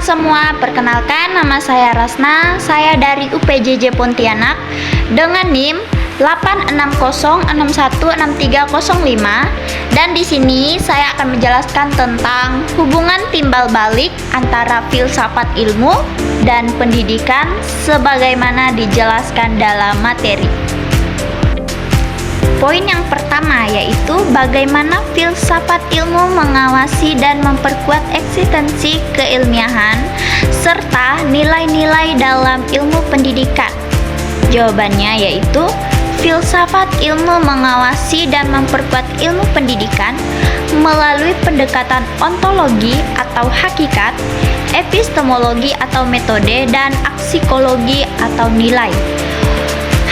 semua, perkenalkan nama saya Rasna, saya dari UPJJ Pontianak dengan NIM 860616305 dan di sini saya akan menjelaskan tentang hubungan timbal balik antara filsafat ilmu dan pendidikan sebagaimana dijelaskan dalam materi. Poin yang pertama yaitu bagaimana filsafat ilmu mengawasi dan memperkuat eksistensi keilmiahan serta nilai-nilai dalam ilmu pendidikan. Jawabannya yaitu filsafat ilmu mengawasi dan memperkuat ilmu pendidikan melalui pendekatan ontologi atau hakikat, epistemologi atau metode, dan aksikologi atau nilai.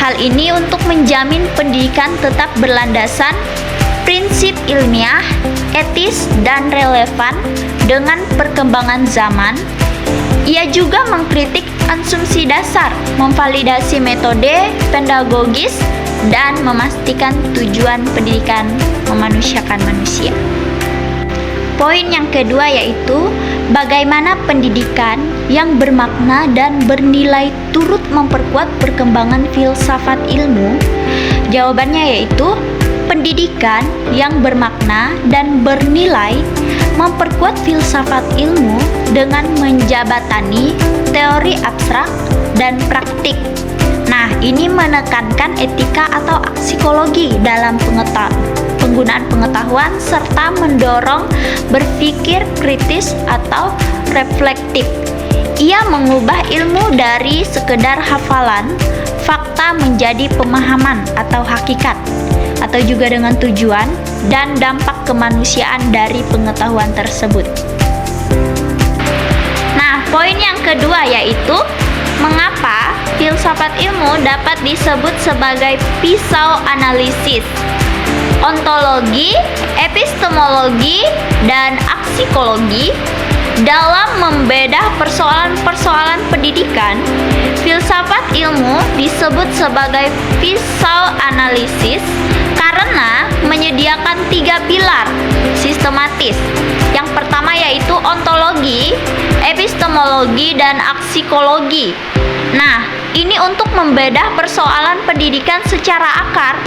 Hal ini untuk menjamin pendidikan tetap berlandasan prinsip ilmiah, etis, dan relevan dengan perkembangan zaman. Ia juga mengkritik asumsi dasar, memvalidasi metode pedagogis, dan memastikan tujuan pendidikan memanusiakan manusia. Poin yang kedua yaitu bagaimana pendidikan yang bermakna dan bernilai turut memperkuat perkembangan filsafat ilmu. Jawabannya yaitu pendidikan yang bermakna dan bernilai memperkuat filsafat ilmu dengan menjabatani teori abstrak dan praktik. Nah, ini menekankan etika atau aksikologi dalam penggunaan pengetahuan serta mendorong berpikir kritis atau reflektif. Ia mengubah ilmu dari sekedar hafalan fakta menjadi pemahaman atau hakikat, atau juga dengan tujuan dan dampak kemanusiaan dari pengetahuan tersebut. Nah, poin yang kedua yaitu mengapa filsafat ilmu dapat disebut sebagai pisau analisis. Ontologi, epistemologi, dan aksikologi dalam membedah persoalan-persoalan pendidikan, filsafat ilmu disebut sebagai pisau analisis karena menyediakan 3 pilar sistematis. Yang pertama yaitu ontologi, epistemologi, dan aksikologi. Nah, ini untuk membedah persoalan pendidikan secara akar,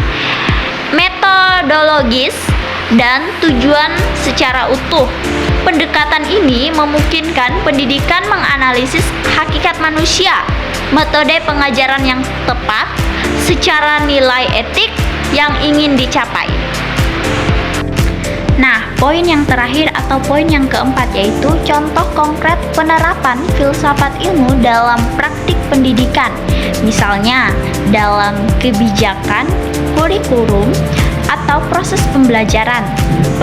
metodologis, dan tujuan secara utuh. Pendekatan ini memungkinkan pendidikan menganalisis hakikat manusia, metode pengajaran yang tepat, secara nilai etik yang ingin dicapai. Nah, poin yang terakhir atau poin yang keempat yaitu contoh konkret penerapan filsafat ilmu dalam praktik pendidikan. Misalnya, dalam kebijakan, kurikulum, atau proses pembelajaran.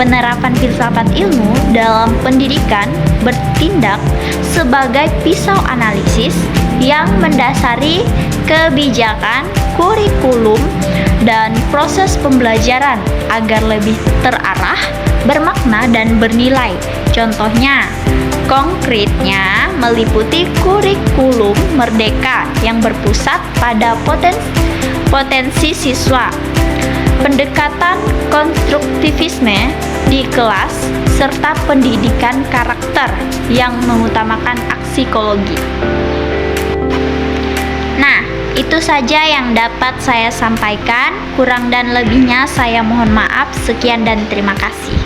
Penerapan filsafat ilmu dalam pendidikan bertindak sebagai pisau analisis yang mendasari kebijakan, kurikulum, dan proses pembelajaran agar lebih terarah, bermakna, dan bernilai. Contohnya, konkretnya meliputi kurikulum merdeka yang berpusat pada potensi siswa, pendekatan konstruktivisme di kelas, serta pendidikan karakter yang mengutamakan aksikologi. Nah, itu saja yang dapat saya sampaikan. Kurang dan lebihnya saya mohon maaf. Sekian dan terima kasih.